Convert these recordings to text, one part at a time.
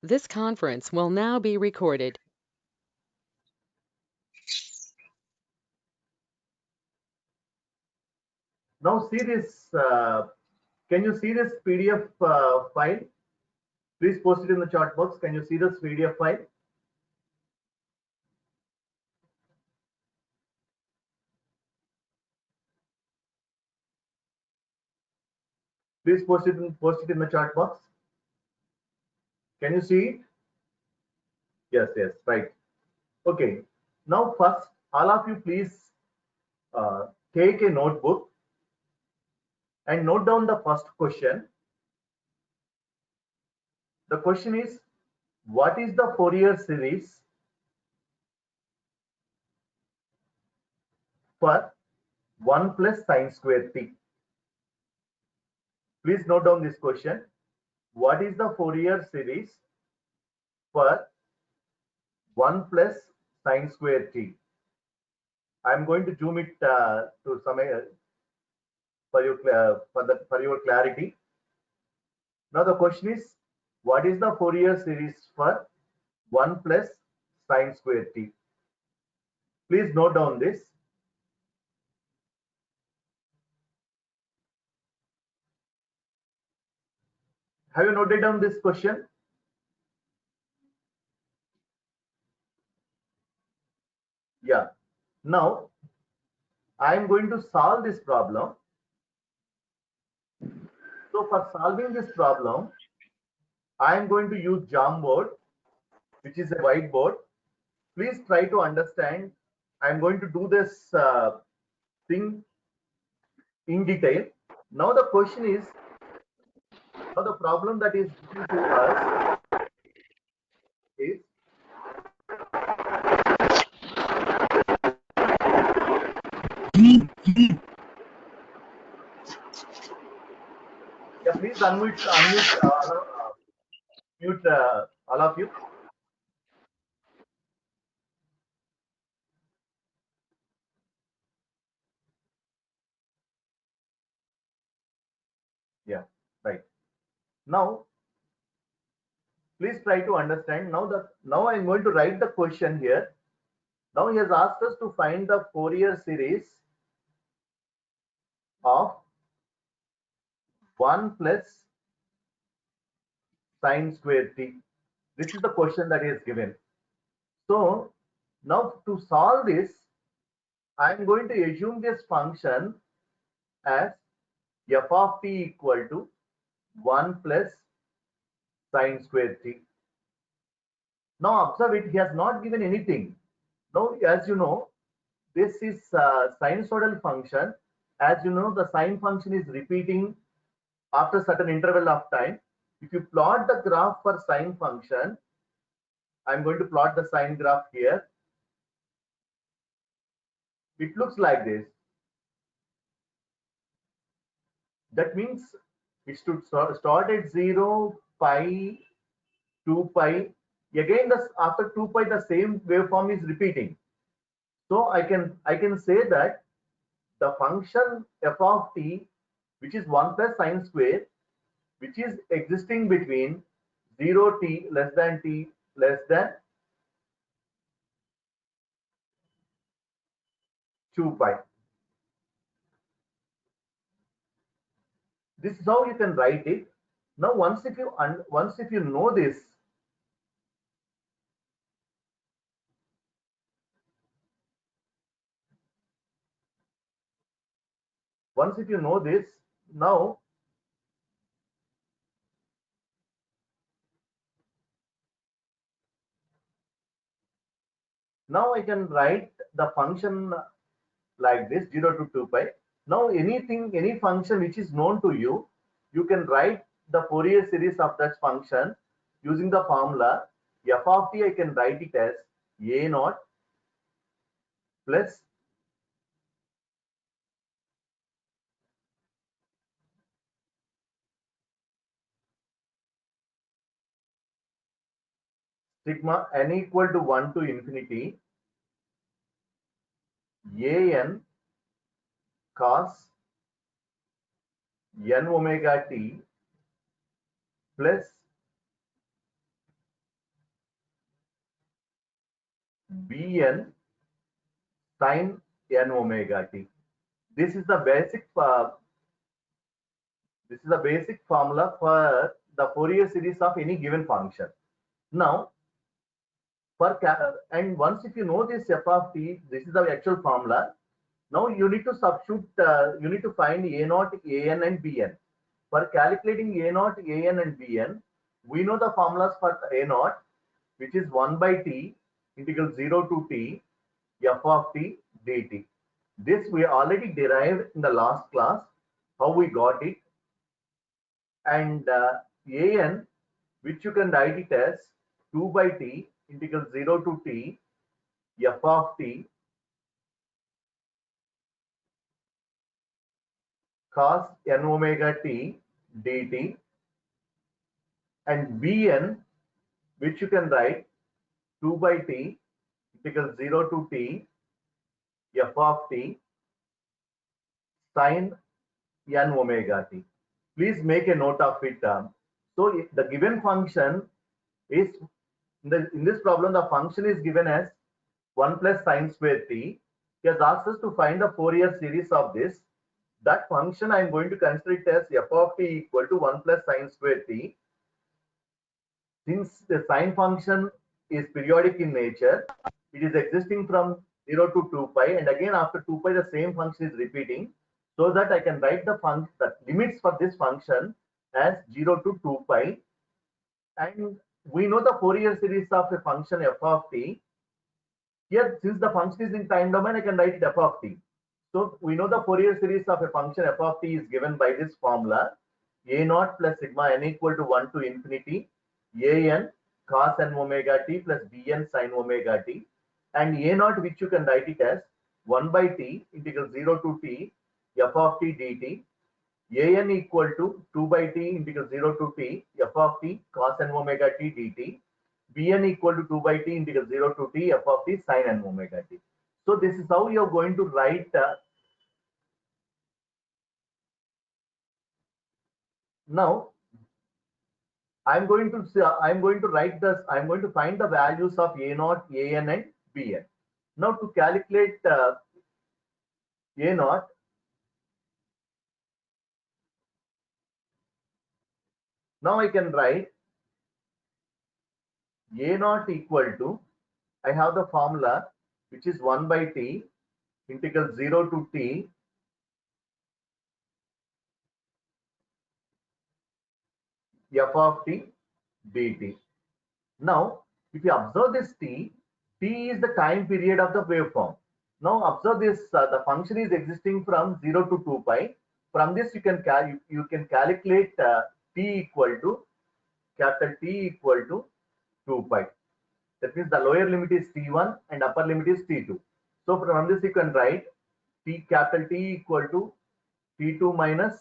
This conference will now be recorded. Now see this. Can you see this PDF file? Please post it in the chat box. Can you see this PDF file? Please post it in the chat box. Can you see it? Yes, yes, right. Okay. Now first, all of you please take a notebook and note down the first question. The question is, what is the Fourier series for 1 plus sine square t? Please note down this question. What is the Fourier series for 1 plus sine square t? I'm going to zoom it to some for your clarity. Now the question is, what is the Fourier series for 1 plus sine square t? Please note down this. Have you noted down this question? Yeah. Now I am going to solve this problem. So for solving this problem, I am going to use Jamboard, which is a whiteboard. Please try to understand. I am going to do this thing in detail. Now the question is, now the problem that is given to us is, yeah, please mute all of you. Yeah, right. Now please try to understand. Now I'm going to write the question here. Now he has asked us to find the Fourier series of 1 plus sine square t. This is the question that he has given. So now to solve this, I'm going to assume this function as f of t equal to 1 plus sine square t. Now observe it, he has not given anything. Now, as you know, this is sinusoidal function. As you know, the sine function is repeating after certain interval of time. If you plot the graph for sine function, I'm going to plot the sine graph here. It looks like this. That means it should start at 0, pi, 2 pi. Again, after 2 pi, the same waveform is repeating. So I can say that the function f of t, which is 1 plus sine square, which is existing between 0 t less than 2 pi. This is how you can write it. Now once if you know this, now I can write the function like this, 0 to 2 pi. Now any function which is known to you, you can write the Fourier series of that function using the formula f of t. I can write it as a naught plus sigma n equal to 1 to infinity an cos n omega t plus Bn sin n omega t. This is the basic formula for the Fourier series of any given function. Now, and once if you know this f of t, this is the actual formula. Now you need to substitute, you need to find a naught, an, and bn. For calculating a naught, an, and bn, we know the formulas for a naught, which is 1 by t integral 0 to t f of t dt. This we already derived in the last class, how we got it. And an, which you can write it as 2 by t integral 0 to t f of t cos n omega t dt, and bn, which you can write 2 by t integral 0 to t f of t sin n omega t. Please make a note of it. So if the given function is, in this problem, the function is given as 1 plus sine square t. He has asked us to find the Fourier series of this. That function I am going to consider it as f of t equal to 1 plus sine square t. Since the sine function is periodic in nature, it is existing from 0 to 2 pi, and again after 2 pi the same function is repeating, so that I can write the limits for this function as 0 to 2 pi. And we know the Fourier series of a function f of t. Here, since the function is in time domain, I can write it f of t. So we know the Fourier series of a function f of t is given by this formula: a naught plus sigma n equal to 1 to infinity an cos n omega t plus bn sin omega t, and a naught, which you can write it as 1 by t integral 0 to t f of t dt, an equal to 2 by t integral 0 to t f of t cos n omega t dt, bn equal to 2 by t integral 0 to t f of t sin n omega t. So this is how you are going to write. Now I'm going to write this. I'm going to find the values of a naught, an, and bn. Now to calculate a naught, now I can write a naught equal to, I have the formula which is 1 by t integral 0 to t f of t dt. Now, if you observe this t is the time period of the waveform. Now observe this, the function is existing from 0 to 2 pi. From this you can calculate t equal to capital T equal to 2 pi. That means the lower limit is t1 and upper limit is t2. So from this you can write capital T equal to t2 minus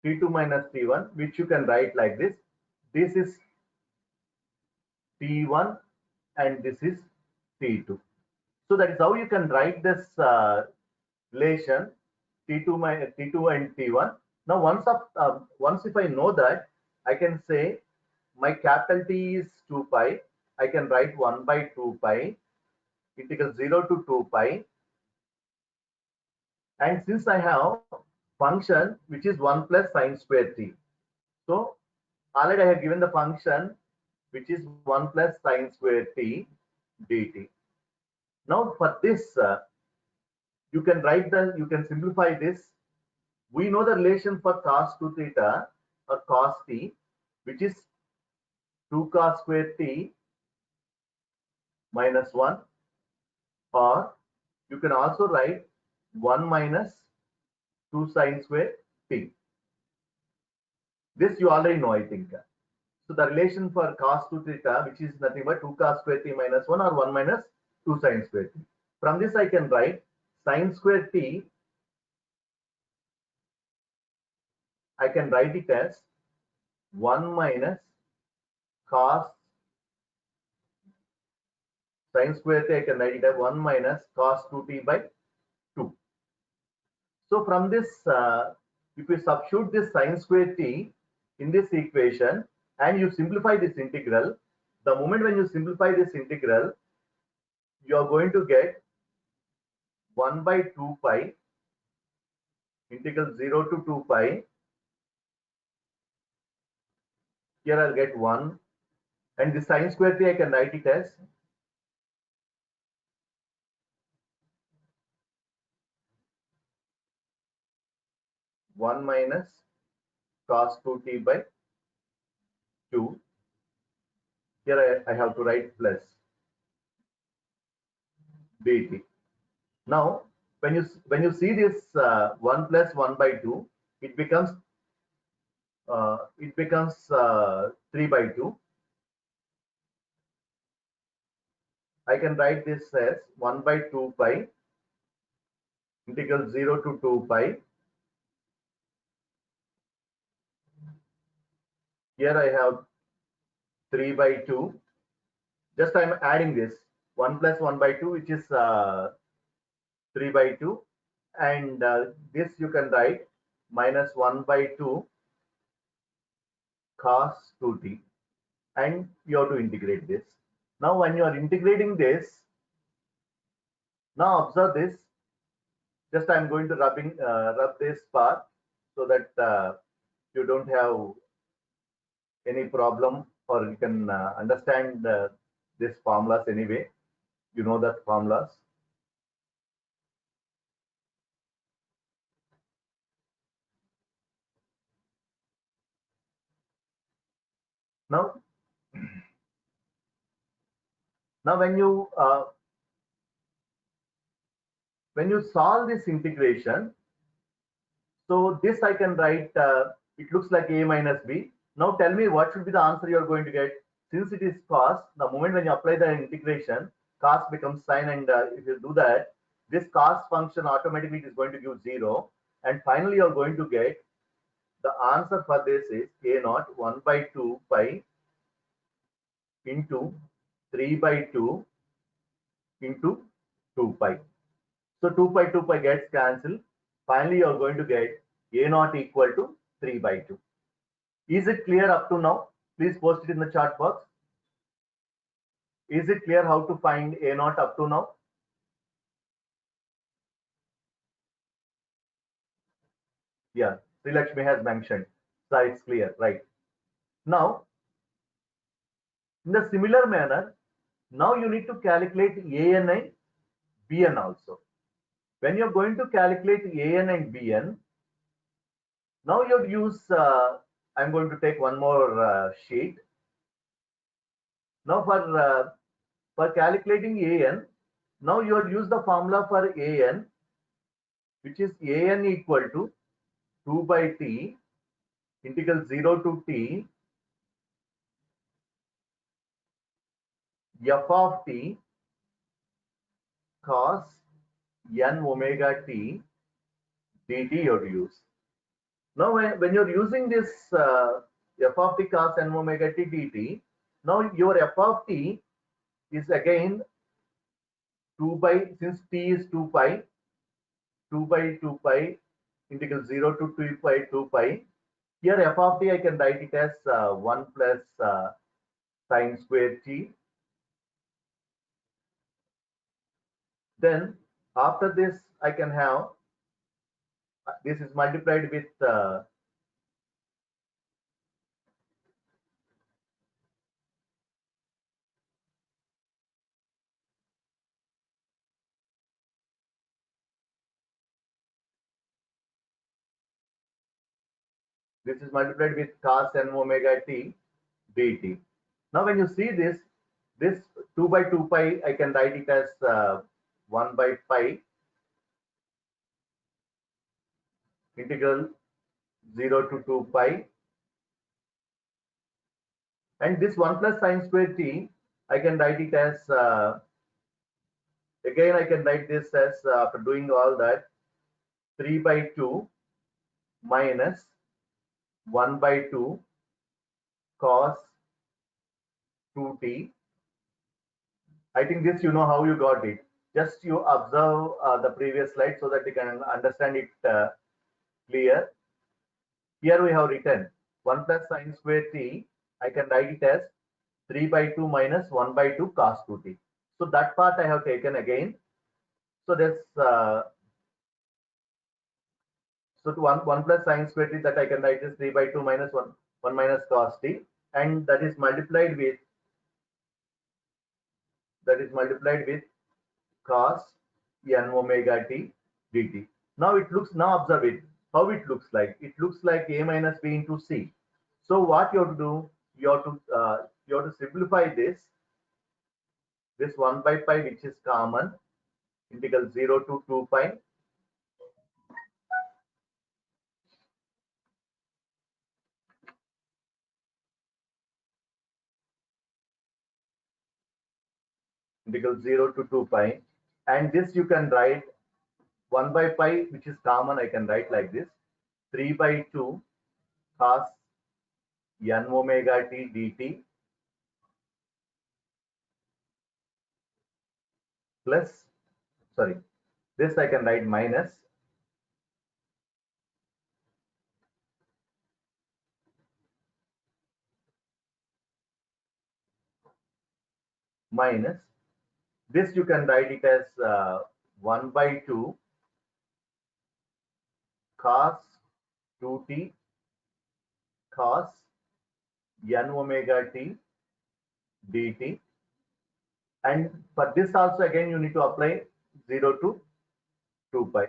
t2 minus t1, which you can write like this. This is t1 and this is t2. So that is how you can write this relation t2 minus t2 and t1. Now once if I know that, I can say my capital T is 2 pi. I can write 1 by 2 pi integral 0 to 2 pi. And since I have function which is 1 plus sine square t, so already I have given the function which is 1 plus sine square t dt. Now for this, you can simplify this. We know the relation for cos 2 theta or cos t, which is 2 cos square t minus 1, or you can also write 1 minus 2 sine square t. This you already know, I think. So the relation for cos 2 theta, which is nothing but 2 cos square t minus 1 or 1 minus 2 sine square t. From this I can write sine square t, I can write it as 1 minus cos Sine square t, I can write it as 1 minus cos 2t by 2. So from this, if you substitute this sine square t in this equation and you simplify this integral, the moment when you simplify this integral, you are going to get 1 by 2 pi integral 0 to 2 pi. Here I'll get 1, and the sine square t I can write it as 1 minus cos 2t by 2. Here I have to write plus dt. Now when you see this 1 plus 1 by 2, it becomes 3 by 2. I can write this as 1 by 2 pi integral 0 to 2 pi. Here I have 3 by 2. Just I am adding this 1 plus 1 by 2, which is 3 by 2, and this you can write minus 1 by 2 cos 2t, and you have to integrate this. Now when you are integrating this, now observe this. Just I am going to rub this part so that you don't have any problem, or you can understand this formulas anyway. You know that formulas. Now when you solve this integration, so this I can write, it looks like a minus b. Now tell me what should be the answer you are going to get. Since it is cos, the moment when you apply the integration, cos becomes sine, and if you do that, this cos function automatically is going to give 0, and finally you are going to get the answer for this is a naught 1 by 2 pi into 3 by 2 into 2 pi. So 2 pi gets cancelled. Finally, you are going to get a naught equal to 3 by 2. Is it clear up to now? Please post it in the chat box. Is it clear how to find a naught up to now? Yeah, Sri Lakshmi has mentioned. So it's clear, right? Now, in the similar manner, now you need to calculate an and bn also. When you're going to calculate an and bn, now you use, I'm going to take one more sheet. Now for calculating an, now you have used the formula for an, which is an equal to 2 by t integral 0 to t f of t cos n omega t dt you have to use. Now when you're using this f of t cos n omega t dt, now your f of t is again 2 by, since t is 2 pi, 2 by 2 pi integral 0 to 2 pi 2 pi. Here f of t I can write it as 1 plus sine square t. Then after this I can have this is multiplied with cos n omega t dt. Now when you see this 2 by 2 pi I can write it as 1 by pi integral 0 to 2 pi, and this 1 plus sine square t I can write it as again I can write this as after doing all that 3 by 2 minus 1 by 2 cos 2t. I think this you know how you got it. Just you observe the previous slide so that you can understand it clear. Here we have written 1 plus sine square t. I can write it as 3 by 2 minus 1 by 2 cos 2t. So that part I have taken again. So this so to 1 plus sine square t that I can write is 3 by 2 minus 1 minus cos t, and that is multiplied with cos n omega t dt. Now it looks, now observe it, how it looks like. It looks like a minus b into c. So what you have to do, you have to simplify this 1 by pi, which is common, integral 0 to 2 pi integral 0 to 2 pi, and this you can write 1 by pi, which is common, I can write like this, 3 by 2 cos n omega t dt plus, sorry, this I can write minus this you can write it as 1 by 2 cos 2t cos n omega t dt, and for this also again you need to apply 0 to 2 pi.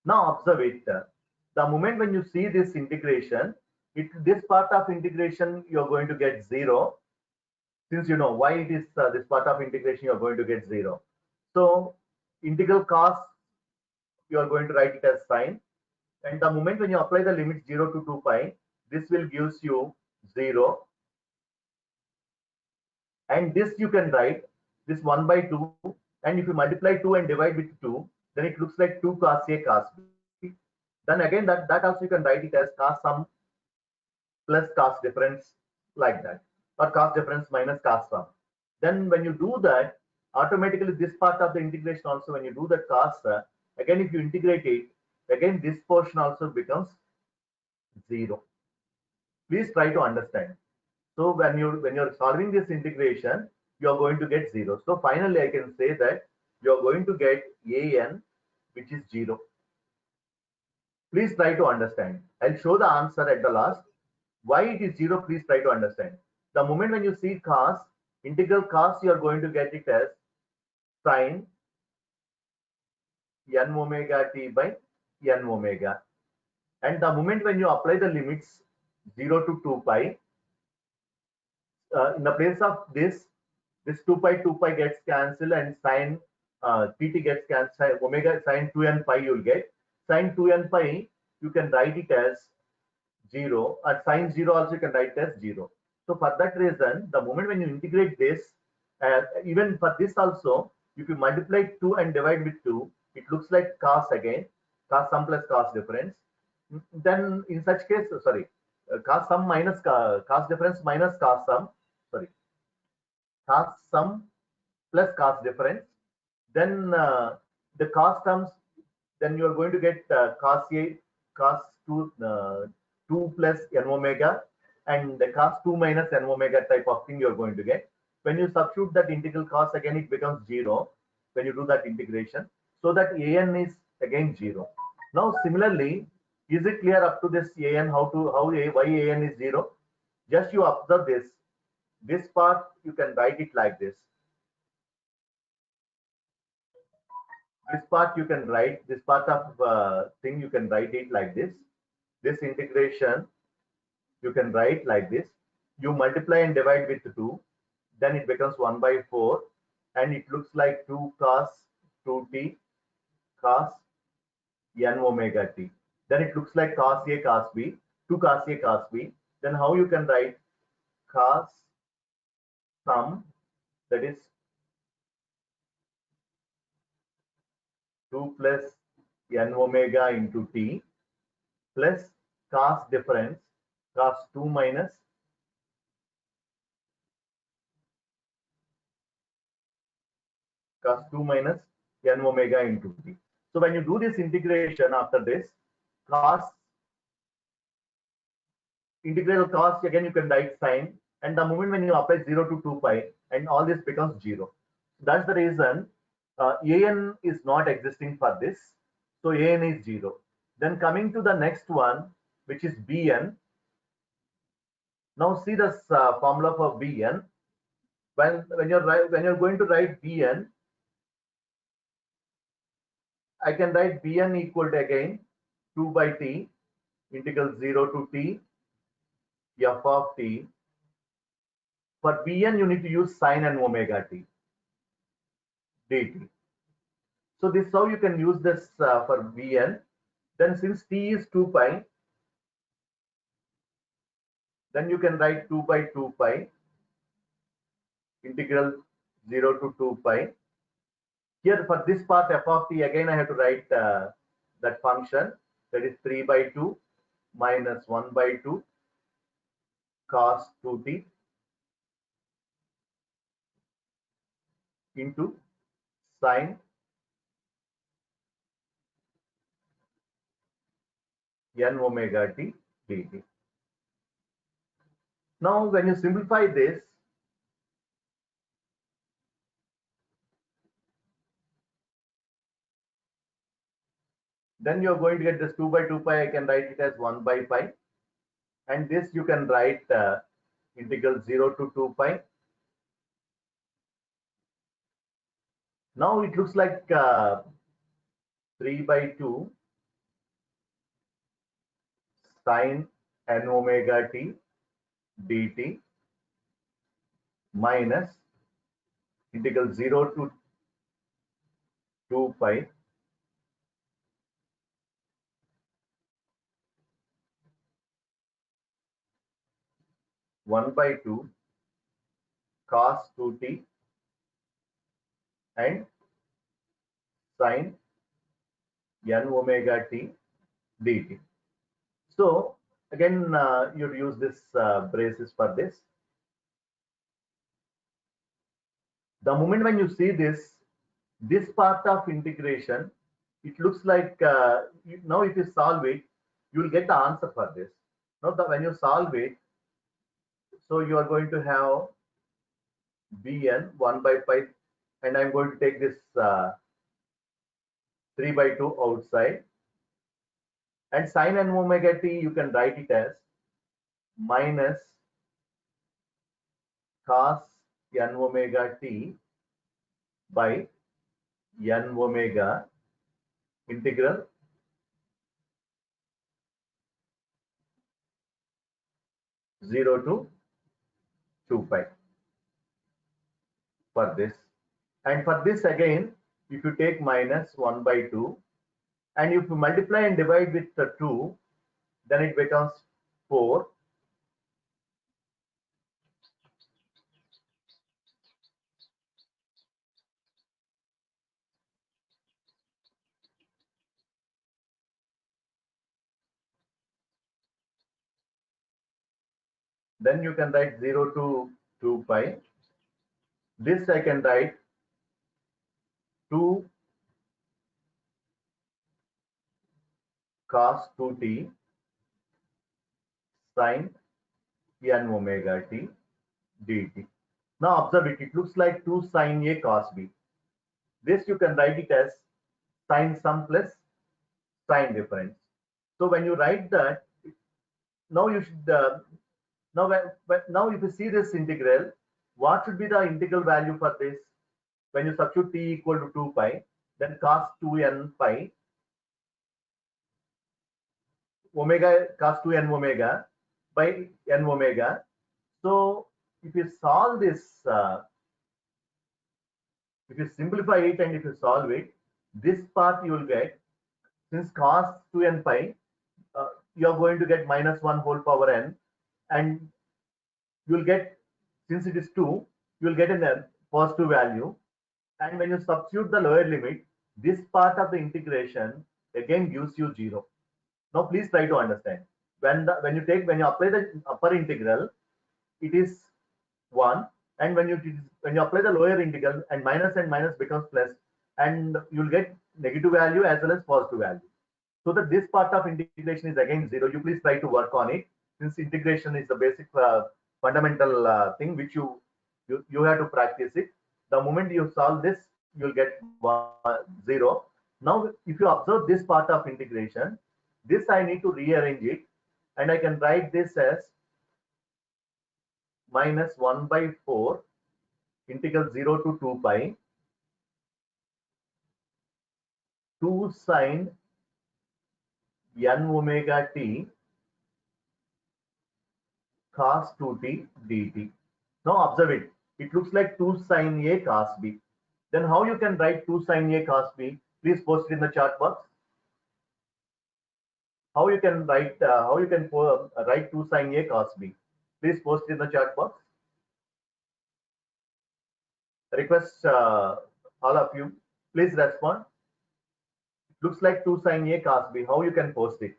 Now observe it. The moment when you see this integration, this part of integration you are going to get 0. Since you know why it is this part of integration, you are going to get 0. So integral cos, you are going to write it as sine, and the moment when you apply the limit 0 to 2 pi, this will gives you 0, and this you can write this 1 by 2, and if you multiply 2 and divide with 2, then it looks like 2 cos a cos b. Then again that also you can write it as cos sum plus cos difference, like that, or cos difference minus cos sum. Then when you do that, automatically this part of the integration also, when you do that cos, again if you integrate it, again this portion also becomes 0. Please try to understand. So when you're solving this integration, you are going to get 0. So finally I can say that you are going to get an, which is 0. Please try to understand. I'll show the answer at the last. Why it is 0, please try to understand. The moment when you see cos, integral cos, you are going to get it as sine n omega t by n omega. And the moment when you apply the limits 0 to 2 pi, in the place of this 2 pi gets cancelled, and sine pt gets cancelled, omega sine 2n pi you'll get. Sine 2n pi, you can write it as 0, and sine 0 also you can write it as 0. So for that reason, the moment when you integrate this, even for this also, if you multiply 2 and divide with 2, it looks like cos again, cos sum plus cos difference. Then in such case, sorry, cos sum minus cos difference minus cos sum, sorry, cos sum plus cos difference. Then the cos terms, then you are going to get cos a, cos 2, 2 plus n omega, and the cos 2 minus n omega type of thing you are going to get. When you substitute that integral cos, again it becomes 0 when you do that integration, so that an is again 0. Now similarly, is it clear up to this an, why an is 0? Just you observe this part, you can write it like this. This part you can write, this part of thing you can write it like this. This integration you can write like this. You multiply and divide with 2, then it becomes 1 by 4, and it looks like 2 cos 2t cos n omega t. Then it looks like cos a cos b, 2 cos a cos b. Then how you can write cos sum, that is 2 plus n omega into t plus cos difference cos 2 minus cos 2 minus n omega into t. So when you do this integration after this, cos integral cos, again you can write sine, and the moment when you apply 0 to 2 pi, and all this becomes 0. That's the reason an is not existing for this. So an is 0. Then coming to the next one, which is bn. Now see this formula for bn. When you're going to write bn, I can write bn equal to again 2 by t integral 0 to t f of t. For bn, you need to use sine and omega t dt. So this is how you can use this for bn. Then since t is 2 pi, then you can write 2 by 2 pi integral 0 to 2 pi. Here for this part f of t, again I have to write that function, that is 3 by 2 minus 1 by 2 cos 2t into sine n omega t dt. Now when you simplify this, then you're going to get this 2 by 2 pi. I can write it as 1 by pi, and this you can write integral 0 to 2 pi. Now it looks like 3 by 2 sine n omega t dt minus integral 0 to 2 pi (1 by 2) cos 2t and sine n omega t dt. So again, you'd use this braces for this. The moment when you see this part of integration, it looks like now if you solve it, you will get the answer for this. Now when you solve it, so you are going to have bn 1 by pi, and I'm going to take this 3 by 2 outside, and sine n omega t you can write it as minus cos n omega t by n omega integral 0 to 2 pi for this. And for this again, if you take minus 1 by 2, and if you multiply and divide with 2, then it becomes 4. Then you can write 0 to 2 pi. This I can write 2 cos 2t sine n omega t dt. Now observe it, it looks like 2 sine a cos b. This you can write it as sine sum plus sine difference. So when you write that, now you should now if you see this integral, what should be the integral value for this? When you substitute t equal to 2 pi, then cos 2n pi omega cos 2n omega by n omega. So if you solve this, if you simplify it and if you solve it, this part you will get, since cos 2n pi, you are going to get minus 1 whole power n, and you will get, since it is 2, you will get a positive value. And when you substitute the lower limit, this part of the integration again gives you 0. Now please try to understand. When you apply the upper integral, it is 1, And when you apply the lower integral, and minus becomes plus, and you'll get negative value as well as positive value. So that this part of integration is again 0. You please try to work on it, since integration is the basic fundamental thing which you have to practice it. The moment you solve this, you'll get 0. Now, if you observe this part of integration, this I need to rearrange it, and I can write this as minus 1 by 4 integral 0 to 2 pi 2 sine n omega t cos 2t dt. Now observe it. It looks like 2 sine A cos B. Then how you can write 2 sine A cos B? Please post it in the chat box. How you can write write 2 sine A cos B? Please post it in the chat box. Request all of you, please respond. Looks like 2 sine A cos B. How you can post it?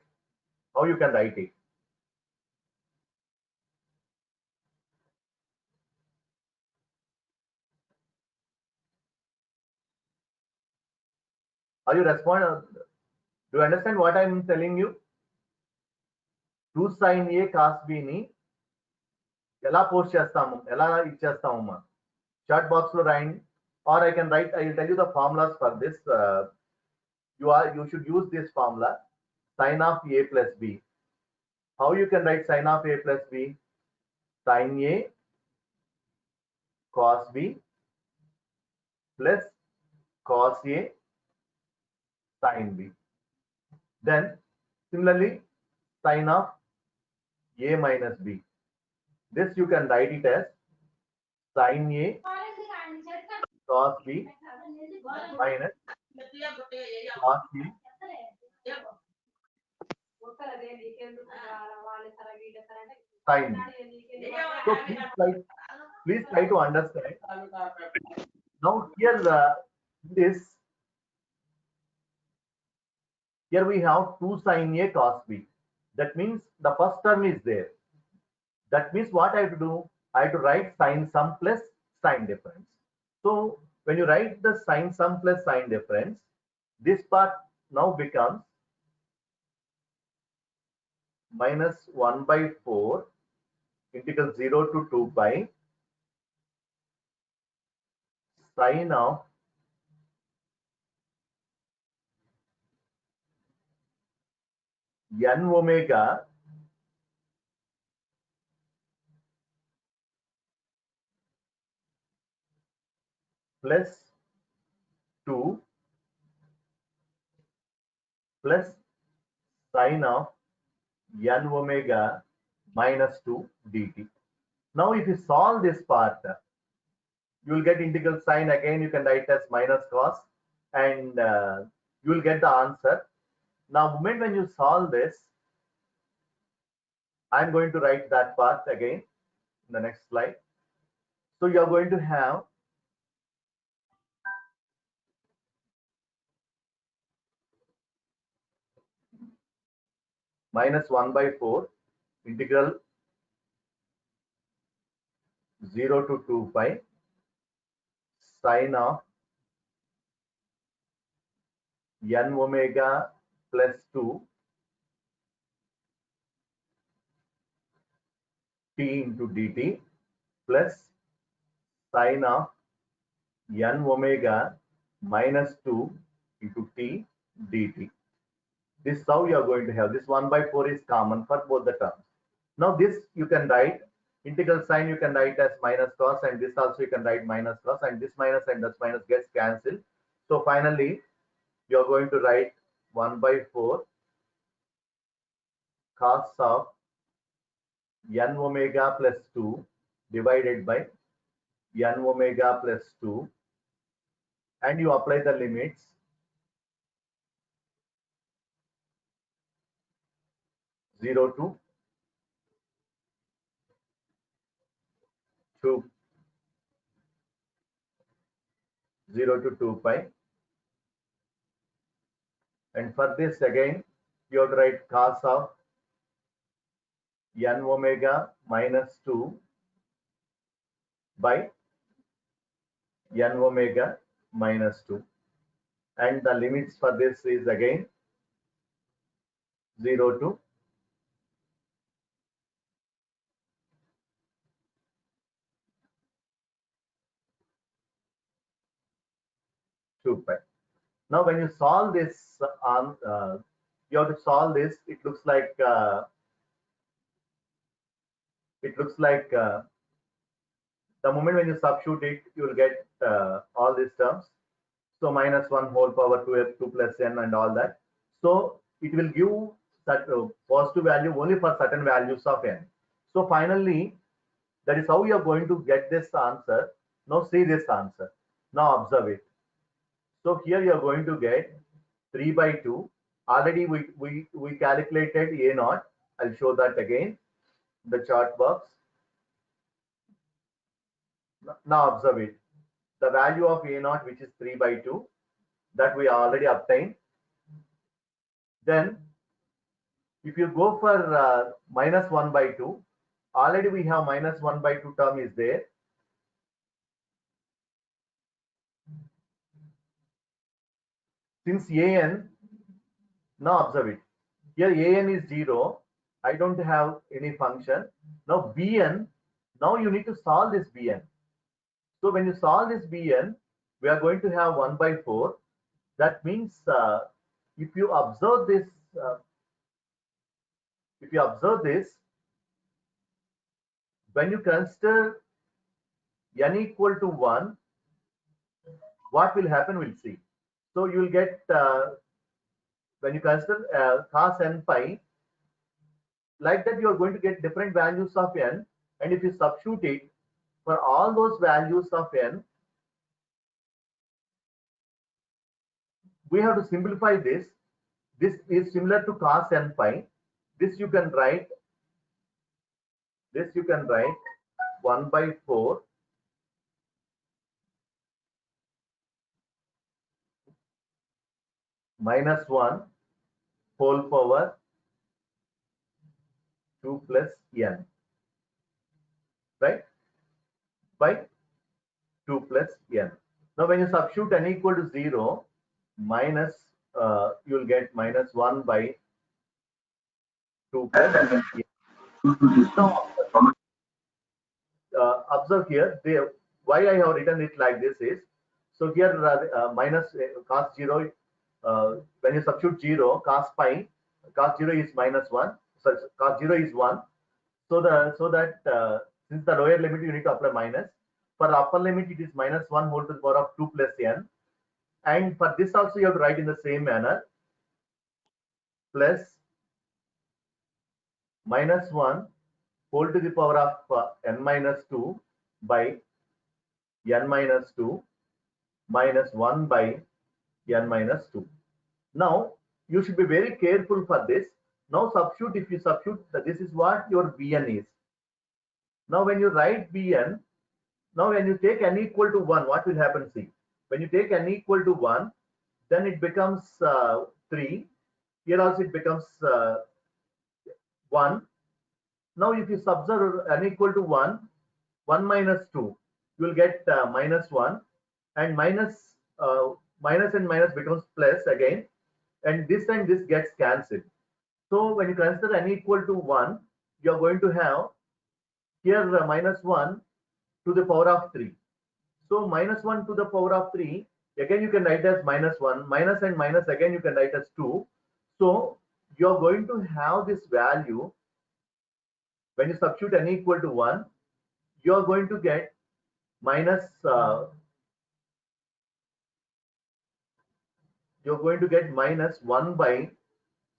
How you can write it? Are you responding? Do you understand what I am telling you? 2 sine A cos B ni ఎలా post చేస్తాము, ఎలా ఇచ్చేస్తాము? Chat box లో రాయండి, or I can write. I will tell you the formulas for this. You should use this formula, sin of A plus B. How you can write sin of A plus B? Sin A cos B plus cos A sin B. Then similarly, sin of A minus B. This you can write it as sin A cos B minus cos B sin B. So please try to understand. Now here here we have 2 sin A cos B. That means the first term is there. That means what I have to do? I have to write sin sum plus sin difference. So when you write the sin sum plus sin difference, this part now becomes minus 1 by 4 integral 0 to 2 pi sin of n omega plus 2 plus sin of n omega minus 2 dt. Now if you solve this part, you will get integral sign. Again you can write as minus cos, and you will get the answer. Now moment when you solve this, I'm going to write that part again in the next slide. So you are going to have minus 1 by 4 integral 0 to 2 pi sin of n omega plus 2 t into dt plus sin of n omega minus 2 into t dt. This is how you are going to have. This 1 by 4 is common for both the terms. Now this you can write integral sign, you can write as minus cos, and this also you can write minus cos, and this minus and this minus gets cancelled. So finally you are going to write 1 by 4 cos of n omega plus 2 divided by n omega plus 2, and you apply the limits 0 to 2 0 to 2 pi, and for this again you have to write cos of n omega minus 2 by n omega minus 2. And the limits for this is again 0 to 2 pi. Now, when you solve this you have to solve this. It looks like the moment when you substitute it, you will get all these terms. So minus 1 whole power 2 plus n and all that. So it will give that positive value only for certain values of n. So finally, that is how you are going to get this answer. Now see this answer. Now observe it. So here you are going to get 3 by 2. Already we calculated a naught. I'll show that again. The chart box. Now observe it. The value of a naught, which is 3 by 2, that we already obtained. Then if you go for minus 1 by 2, already we have minus 1 by 2 term is there. Since an, now observe it. Here an is 0. I don't have any function. Now bn, now you need to solve this bn. So when you solve this bn, we are going to have 1 by 4. That means if you observe this, when you consider n equal to 1, what will happen? We'll see. So you will get, when you consider cos n pi, like that you are going to get different values of n. And if you substitute it for all those values of n, we have to simplify this. This is similar to cos n pi. This you can write 1 by 4 minus 1 whole power 2 plus n, right, by 2 plus n. Now when you substitute n equal to 0, minus you will get minus 1 by 2 plus n. Now observe here, why I have written it like this is, so here minus cos 0, when you substitute 0, cos 0 is minus 1, so cos 0 is 1. So that since the lower limit you need to apply minus, for the upper limit it is minus 1 whole to the power of 2 plus n, and for this also you have to write in the same manner, plus minus 1 whole to the power of n minus 2 by n minus 2 minus 1 by n minus 2. Now you should be very careful for this. Now substitute, if you substitute, this is what your bn is. Now when you write bn, now when you take n equal to 1, what will happen? See, when you take n equal to 1, then it becomes 3. Here also it becomes 1. Now if you subserve n equal to 1, 1 minus 2, you will get minus 1, and minus and minus becomes plus again, and this gets cancelled. So when you consider n equal to 1, you are going to have here minus 1 to the power of 3. So minus 1 to the power of 3, again you can write as minus 1, minus and minus again you can write as 2. So you are going to have this value. When you substitute n equal to 1, you are going to get minus, you're going to get minus 1 by,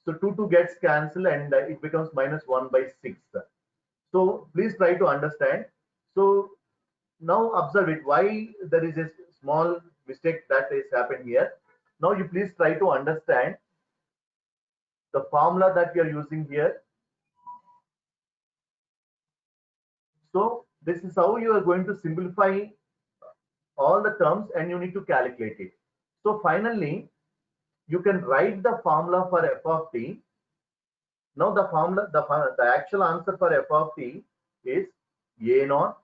so 2 gets cancelled and it becomes minus 1 by 6. So please try to understand. So now observe it, why there is a small mistake that is happened here. Now you please try to understand the formula that we are using here. So this is how you are going to simplify all the terms and you need to calculate it. So finally, you can write the formula for f of t. Now the formula, the actual answer for f of t is a naught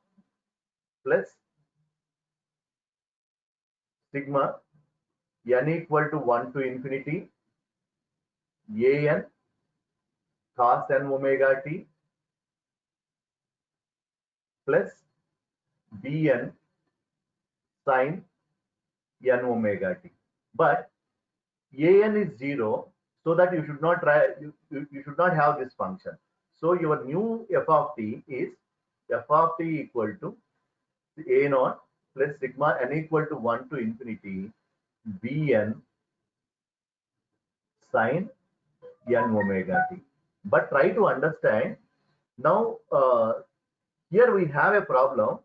plus sigma n equal to 1 to infinity an cos n omega t plus bn sin n omega t. But an is 0, so that you should not try, you should not have this function. So your new f of t is f of t equal to a naught plus sigma n equal to 1 to infinity bn sin n omega t. But try to understand now. Here we have a problem.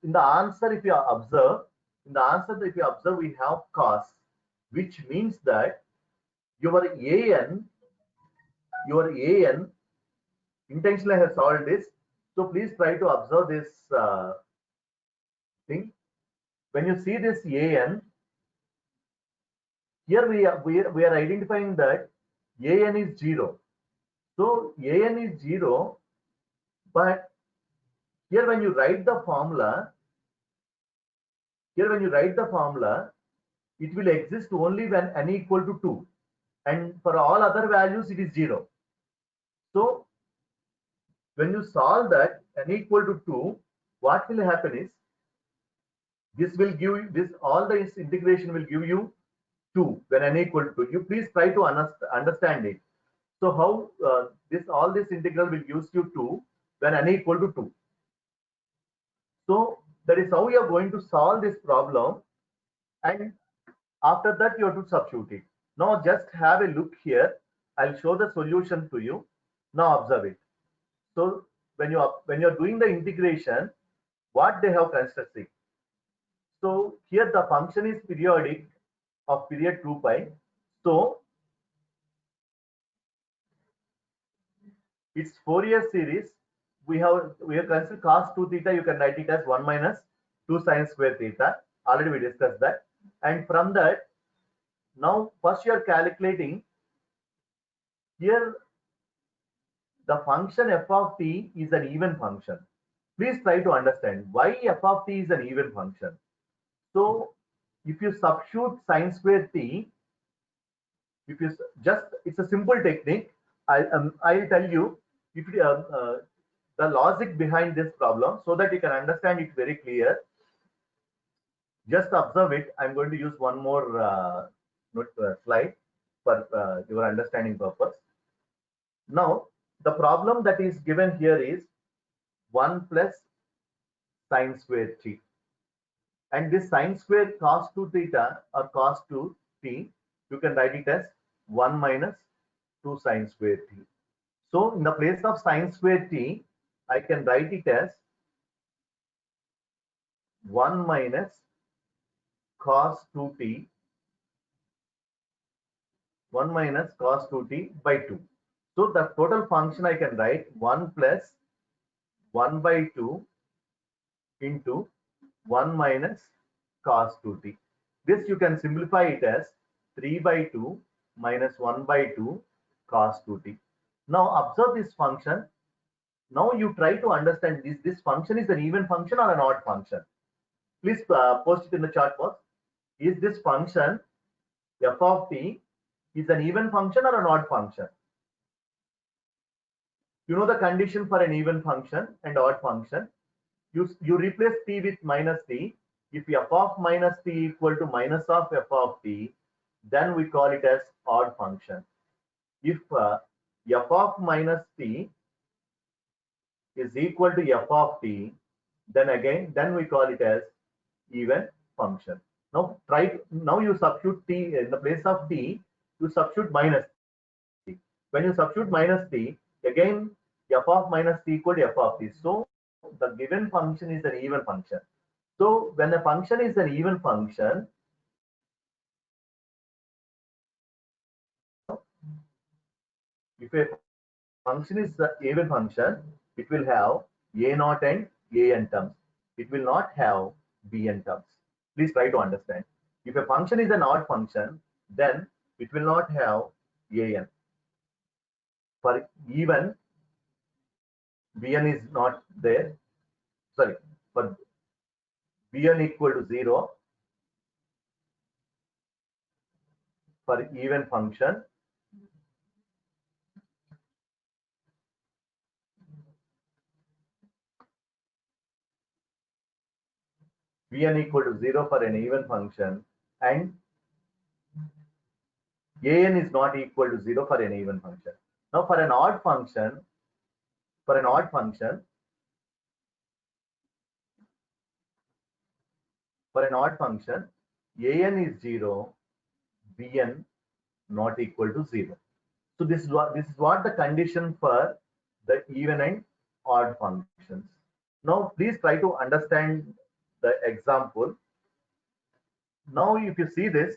In the answer, if you observe, we have cos, which means that your an intentionally I have solved this. So please try to observe this thing. When you see this an, here we are identifying that an is 0. So an is 0, but here when you write the formula, it will exist only when n equal to 2, and for all other values it is 0. So when you solve that n equal to 2, what will happen is this will give you this, all this integration will give you 2 when n equal to 2. You please try to understand it. So how all this integral will gives you 2 when n equal to 2. So that is how you are going to solve this problem, and after that you have to substitute it. Now just have a look here. I'll show the solution to you. Now observe it. So when you're doing the integration, what they have constructed. So here the function is periodic of period 2 pi. So its Fourier series, we have considered cos 2 theta. You can write it as 1 minus 2 sine square theta. Already we discussed that. And from that, now first you are calculating here the function f of t is an even function. Please try to understand why f of t is an even function. So if you substitute sine square t, if you just, it's a simple technique. I'll tell you if the logic behind this problem so that you can understand it very clear. Just observe it. I'm going to use one more slide for your understanding purpose. Now the problem that is given here is 1 plus sine square t, and this sine square cos 2 theta or cos 2 t, you can write it as 1 minus 2 sine square t. So in the place of sine square t, I can write it as 1 minus cos 2t, 1 minus cos 2t by 2. So the total function I can write 1 plus 1 by 2 into 1 minus cos 2t. This you can simplify it as 3 by 2 minus 1 by 2 cos 2t. Now observe this function. Now you try to understand this function is an even function or an odd function. Please post it in the chat box. Is this function f of t is an even function or an odd function? You know the condition for an even function and odd function. You replace t with minus t. If f of minus t equal to minus of f of t, then we call it as odd function. If f of minus t is equal to f of t, then we call it as even function. Now you substitute t in the place of t, you substitute minus t. When you substitute minus t, again f of minus t equal to f of t. So the given function is an even function. So when a function is an even function, if a function is an even function, it will have a naught and an terms. It will not have bn terms. Please try to understand. If a function is an odd function, then it will not have an. For even, bn is not there. Sorry, for Bn equal to 0 for even function, Bn equal to 0 for an even function, and An is not equal to 0 for an even function. Now for an odd function, for an odd function, for an odd function, An is 0, Bn not equal to 0. So this is what the condition for the even and odd functions. Now please try to understand the example. Now if you see this,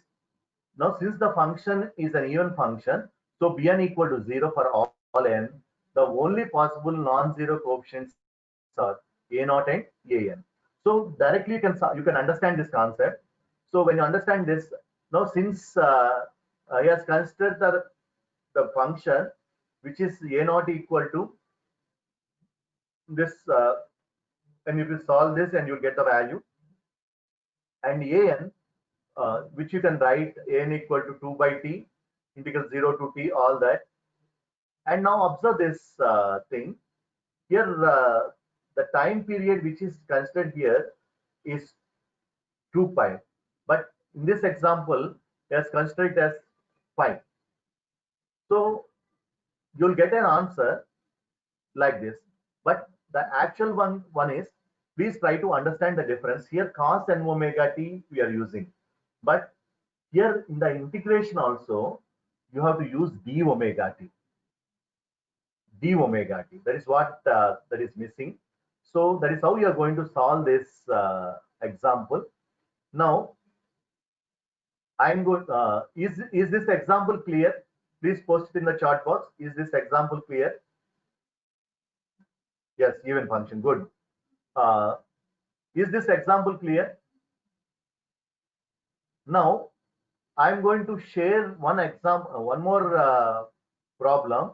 now since the function is an even function, so Bn equal to 0 for all n, the only possible non-zero coefficients are a0 and an. So directly you can understand this concept. So when you understand this, now since he has considered the function which is a0 equal to this, and if you solve this and you'll get the value, and an, which you can write an equal to 2 by t integral 0 to t, all that. And now observe this thing here. The time period which is considered here is 2 pi, but in this example it has considered as 5. So you'll get an answer like this, but the actual one is, please try to understand the difference here. Cos n omega t we are using, but here in the integration also you have to use d omega t. D omega t, that is what that is missing. So that is how you are going to solve this example. Now I'm going, is this example clear? Please post it in the chat box. Is this example clear? Yes, even function, good. Is this example clear? Now I'm going to share one example, one more problem.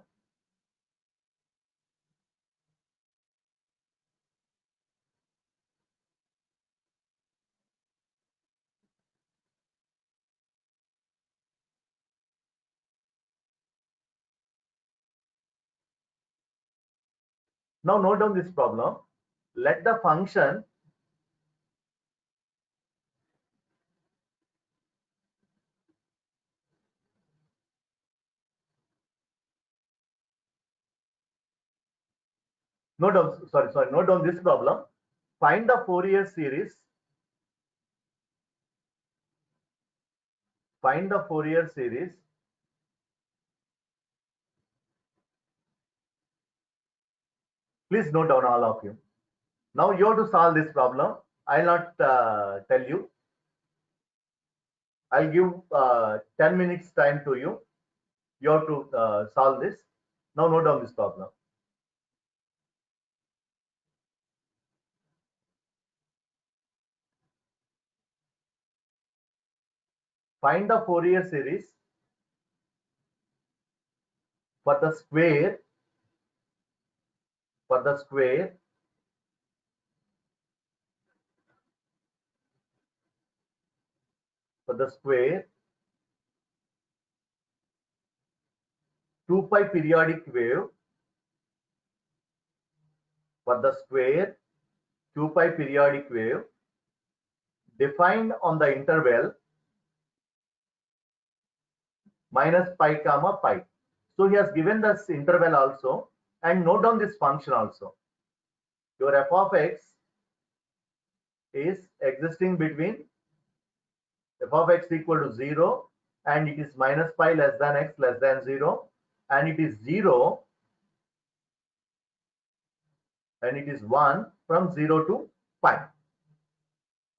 Now note down this problem. Let the function note down, sorry, note down this problem. Find the Fourier series. Find the Fourier series please note down, all of you. Now you have to solve this problem. I'll not tell you. I'll give 10 minutes time to you. You have to solve this. Now note down this problem. Find the Fourier series for the square, for the square for the square 2 pi periodic wave, for the square 2 pi periodic wave defined on the interval minus pi comma pi. So he has given this interval also, and note down this function also. Your f of x is existing between f of x equal to 0 and it is minus pi less than x less than 0, and it is 0 and it is 1 from 0 to pi.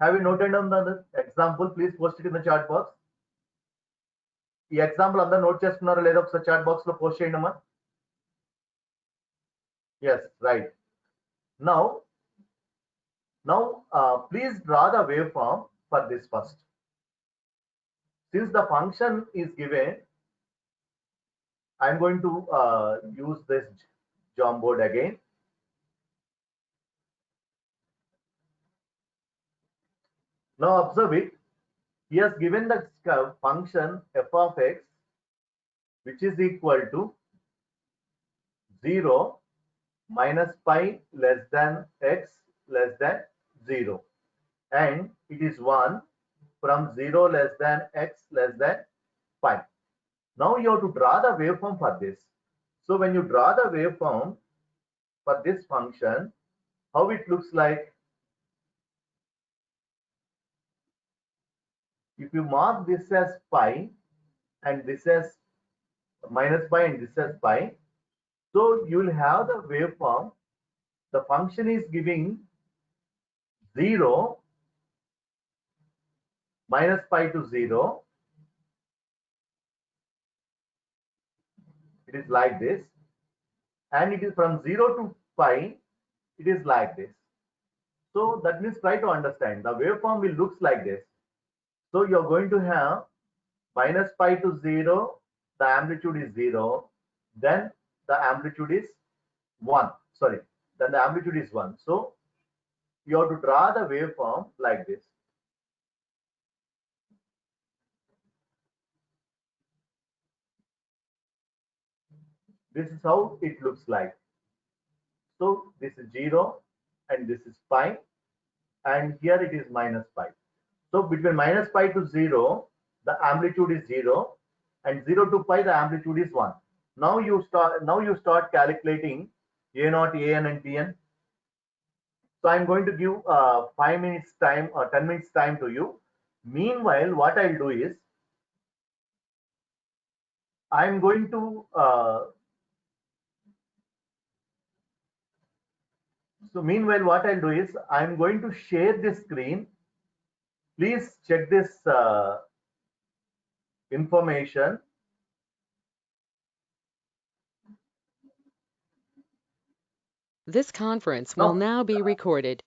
Have you noted down the example? Please post it in the chat box. ఈ example అందరూ note చేసుకున్నారో లేదో ఒకసారి chat box లో post చేయండి అమ్మా. Yes, right. Now please draw the waveform for this first. Since the function is given, I'm going to use this Jom board again. Now observe it. He has given the function f of x, which is equal to 0 minus pi less than x less than 0. And it is 1 from 0 less than x less than pi. Now you have to draw the waveform for this. So when you draw the waveform for this function, how it looks like? If you mark this as pi and this as minus pi and this as pi, so you will have the waveform. The function is giving 0 minus pi to 0. It is like this. And it is from 0 to pi, it is like this. So that means try to understand. The waveform will looks like this. So you're going to have minus pi to 0, the amplitude is 0, then the amplitude is 1. Sorry, then the amplitude is 1. So you have to draw the waveform like this. This is how it looks like. So this is 0 and this is pi, and here it is minus pi. So between minus pi to 0, the amplitude is 0, and 0 to pi, the amplitude is 1. Now you start calculating a0, an, and tn. So I'm going to give 5 minutes time or 10 minutes time to you. Meanwhile, what I'll do is I'm going to what I'll do is I'm going to share this screen. Please check this information. This conference will Now, now be recorded.